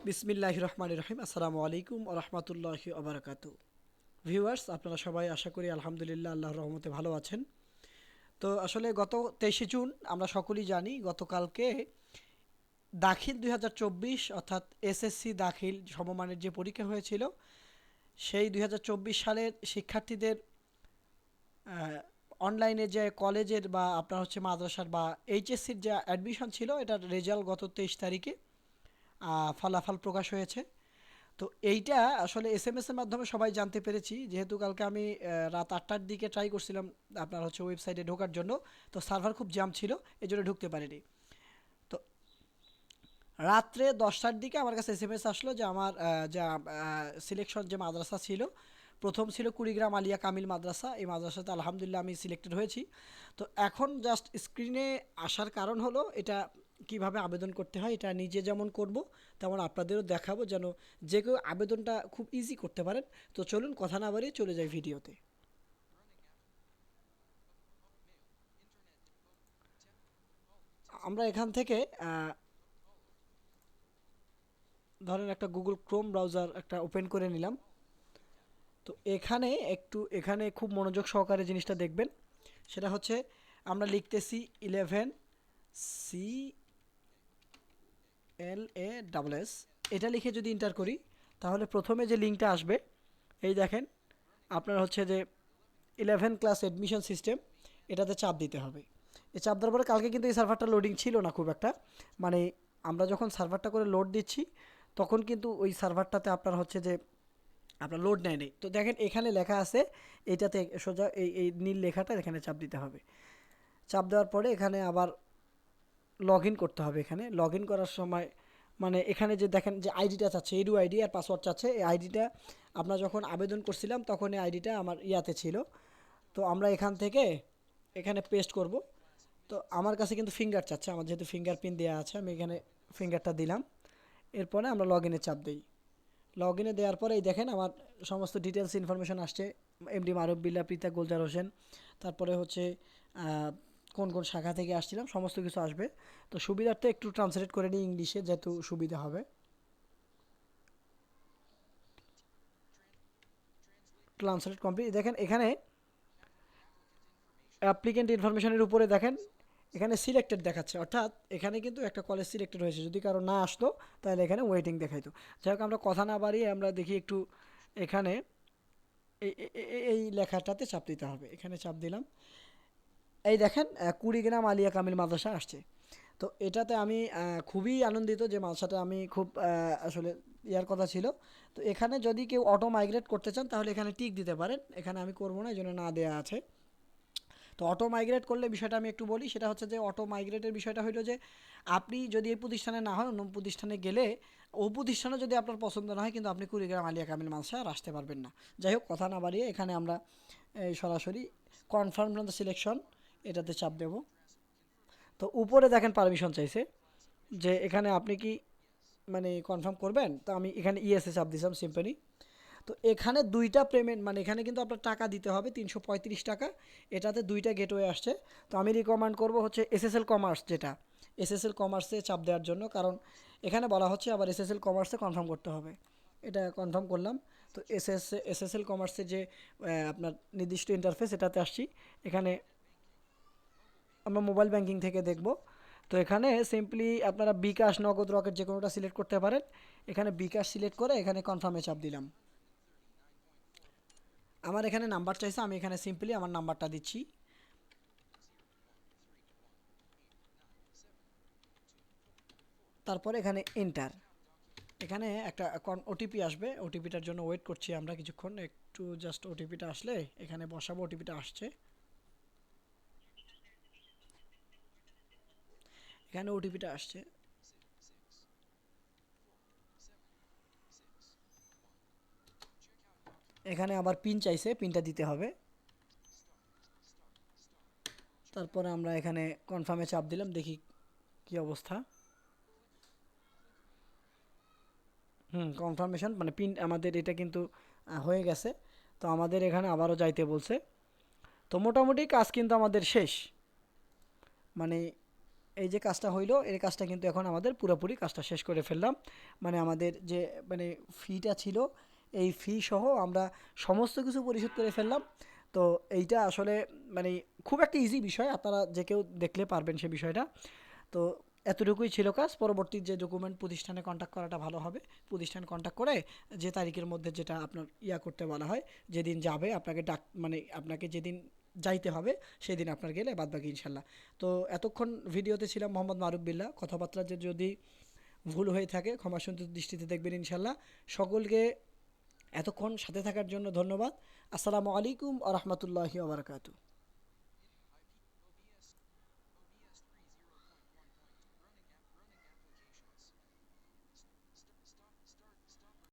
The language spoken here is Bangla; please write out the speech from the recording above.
বিসমিল্লাহির রহমানির রহিম। আসসালামু আলাইকুম ওয়া রাহমাতুল্লাহি ওয়া বারাকাতুহু। ভিউয়ার্স, আপনারা সবাই আশা করি আলহামদুলিল্লাহ আল্লাহর রহমতে ভালো আছেন। তো আসলে গত 23শে জুন আমরা সকলেই জানি গতকালকে দাখিল 2024 অর্থাৎ এসএসসি দাখিল সমমানের যে পরীক্ষা হয়েছিল সেই 2024 সালের শিক্ষার্থীদের অনলাইনে যে কলেজের বা আপনার হচ্ছে মাদ্রাসার বা এইচএসসির যে অ্যাডমিশন ছিল এটার রেজাল্ট গত 23 তারিখে ফলাফল প্রকাশ হয়েছে। তো এইটা আসলে এসএমএস এর মাধ্যমে সবাই জানতে পেরেছি, যেহেতু কালকে আমি রাত 8টার দিকে ট্রাই করছিলাম আপনার হচ্ছে ওয়েবসাইটে ঢোকার জন্য। তো সার্ভার খুব জ্যাম ছিল, এই জন্য ঢুকতে পারিনি। তো রাত্রে 10টার দিকে আমার কাছে এসএমএস আসলো যে আমার যা সিলেকশন যে মাদ্রাসা ছিল, প্রথম ছিল কুড়িগ্রাম আলিয়া কামিল মাদ্রাসা। এই মাদ্রাসাতে আলহামদুলিল্লাহ আমি সিলেক্টেড হয়েছি। তো এখন জাস্ট স্ক্রিনে আসার কারণ হলো এটা কিভাবে আবেদন করতে হয়, এটা নিজে যেমন করব তেমন আপনাদেরও দেখাবো, যেন যে কেউ আবেদনটা খুব ইজি করতে পারেন। তো চলুন কথা না বাড়িয়ে চলে যাই ভিডিওতে। আমরা এখান থেকে ধরেন একটা গুগল ক্রোম ব্রাউজার একটা ওপেন করে নিলাম। তো এখানে খুব মনোযোগ সহকারে জিনিসটা দেখবেন। সেটা হচ্ছে আমরা লিখতেছি 11 CLA এটা লিখে যদি এন্টার করি, তাহলে প্রথমে যে লিঙ্কটা আসবে এই দেখেন, আপনার হচ্ছে যে 11 ক্লাস অ্যাডমিশন সিস্টেম, এটাতে চাপ দিতে হবে। এই চাপ দেওয়ার পরে কালকে কিন্তু এই সার্ভারটা লোডিং ছিল না খুব একটা, মানে আমরা যখন সার্ভারটা করে লোড দিচ্ছি তখন কিন্তু ওই সার্ভারটাতে আপনার হচ্ছে যে আপনার লোড নেয় নেই। তো দেখেন এখানে লেখা আছে, এইটাতে সোজা এই নীল লেখাটা এখানে চাপ দিতে হবে। চাপ দেওয়ার পরে এখানে আবার লগ ইন করতে হবে। এখানে লগ ইন করার সময় মানে এখানে যে দেখেন যে আইডিটা চাচ্ছে, এডু আইডি আর পাসওয়ার্ড চাচ্ছে, এই আইডিটা আমরা যখন আবেদন করছিলাম তখন এই আইডিটা আমার ইয়াতে ছিল। তো আমরা এখান থেকে এখানে পেস্ট করব। তো আমার কাছে কিন্তু ফিঙ্গার চাচ্ছে, আমার যেহেতু ফিঙ্গারপ্রিন্ট দেওয়া আছে আমি এখানে ফিঙ্গারটা দিলাম। এরপরে আমরা লগ ইনে চাপ দিই। লগ ইনে দেওয়ার পরে এই দেখেন আমার সমস্ত ডিটেলস ইনফরমেশন আসছে। এমডি মারুফ বিল্লাহ, পিতা গোলজার হোসেন, তারপরে হচ্ছে কোন কোন শাখা থেকে আসছিলাম সমস্ত কিছু আসবে। তো সুবিধার্থে একটু ট্রান্সলেট করে নিই ইংলিশে, যেহেতু সুবিধা হবে। Translate complete. দেখেন এখানে অ্যাপ্লিকেন্ট ইনফরমেশনের উপরে দেখেন এখানে সিলেক্টেড দেখাচ্ছে, অর্থাৎ এখানে কিন্তু একটা কলেজ সিলেক্টেড হয়েছে। যদি কারো না আসতো তাহলে এখানে ওয়েটিং দেখাইতো। যাই হোক, আমরা কথা না বাড়িয়ে আমরা দেখি একটু এখানে এই লেখাটাতে চাপ দিতে হবে। এখানে চাপ দিলাম। এই দেখেন কুড়িগ্রাম আলিয়া কামিল মাদ্রাসা আসছে। তো এটাতে আমি খুবই আনন্দিত যে মাদ্রাসাটা আমি খুব আসলে ইয়ার কথা ছিল। তো এখানে যদি কেউ অটো মাইগ্রেট করতে চান তাহলে এখানে টিক দিতে পারেন, এখানে আমি করবো না, এই জন্য না দেওয়া আছে। তো অটো মাইগ্রেট করলে বিষয়টা আমি একটু বলি, সেটা হচ্ছে যে অটো মাইগ্রেটের বিষয়টা হলো যে আপনি যদি এই প্রতিষ্ঠানে না হয় অন্য প্রতিষ্ঠানে গেলে ও প্রতিষ্ঠানে যদি আপনার পছন্দ না হয় কিন্তু আপনি কুড়িগ্রাম আলিয়া কামিল মাদ্রাসা আর আসতে পারবেন না। যাই হোক, কথা না বাড়িয়ে এখানে আমরা সরাসরি কনফার্ম দ্য সিলেকশন এটাতে চাপ দেব। তো উপরে দেখেন পারমিশন চাইছে যে এখানে আপনি কি মানে কনফার্ম করবেন। তো আমি এখানে ইএসএ চাপ দিলাম সিম্পলি। তো এখানে দুইটা পেমেন্ট, মানে এখানে কিন্তু আপনার টাকা দিতে হবে 335 টাকা। এটাতে দুইটা গেটওয়ে আসছে। তো আমি রিকমেন্ড করব হচ্ছে এসএসএল কমার্স, যেটা এসএসএল কমার্সে চাপ দেওয়ার জন্য, কারণ এখানে বলা হচ্ছে আবার এসএসএল কমার্সে কনফার্ম করতে হবে। এটা কনফার্ম করলাম। তো এসএসএল কমার্সের যে আপনার নির্দিষ্ট ইন্টারফেস এটাতে আসছি। এখানে আমরা মোবাইল ব্যাংকিং থেকে দেখব। তো এখানে সিম্পলি আপনারা বিকাশ, নগদ, রকেট যে কোনোটা সিলেক্ট করতে পারেন। এখানে বিকাশ সিলেক্ট করে এখানে কনফার্মে চাপ দিলাম। আমার এখানে নাম্বার চাইছে, আমি এখানে সিম্পলি আমার নাম্বারটা দিচ্ছি। তারপরে এখানে এন্টার। এখানে একটা ওটিপি আসবে, ওটিপিটার জন্য ওয়েট করছি আমরা কিছুক্ষণ, একটু জাস্ট ওটিপিটা আসলে এখানে বসাবো। ওটিপিটা আসছে, এখানে ওটিপিটা আসছে। এখানে আবার পিন চাইছে, পিনটা দিতে হবে। তারপরে আমরা এখানে কনফার্মে চাপ দিলাম, দেখি কি অবস্থা। কনফার্মেশন মানে পিন আমাদের এটা কিন্তু হয়ে গেছে। তো আমাদের এখানে আবারও যাইতে বলছে। তো মোটামুটি কাজ কিন্তু আমাদের শেষ, মানে এই যে কাজটা হইলো, এই কাজটা কিন্তু এখন আমাদের পুরোপুরি কাজটা শেষ করে ফেললাম। মানে আমাদের যে মানে ফিটা ছিল, এই ফি সহ আমরা সমস্ত কিছু পরিশোধ করে ফেললাম। তো এইটা আসলে মানে খুব একটা ইজি বিষয়, আপনারা যে কেউ দেখলে পারবেন সে বিষয়টা। তো এতটুকুই ছিল কাজ। পরবর্তী যে ডকুমেন্ট প্রতিষ্ঠানে কন্ট্যাক্ট করাটা ভালো হবে। প্রতিষ্ঠান কন্ট্যাক্ট করে যে তারিখের মধ্যে যেটা আপনার করতে বলা হয়, যেদিন যাবে আপনাকে মানে আপনাকে যেদিন যাইতে হবে সেদিন আপনার গেলে বাদবাকি ইনশাল্লাহ। তো এতক্ষণ ভিডিওতে ছিলাম মোহাম্মদ মারুফ বিল্লাহ। কথাবার্তা যে যদি ভুল হয়ে থাকে ক্ষমা সুন্দর দৃষ্টিতে দেখবেন ইনশাল্লাহ। সকলকে এতক্ষণ সাথে থাকার জন্য ধন্যবাদ। আসসালামু আলাইকুম আ রহমতুল্লাহি ওয়া বারাকাতুহু।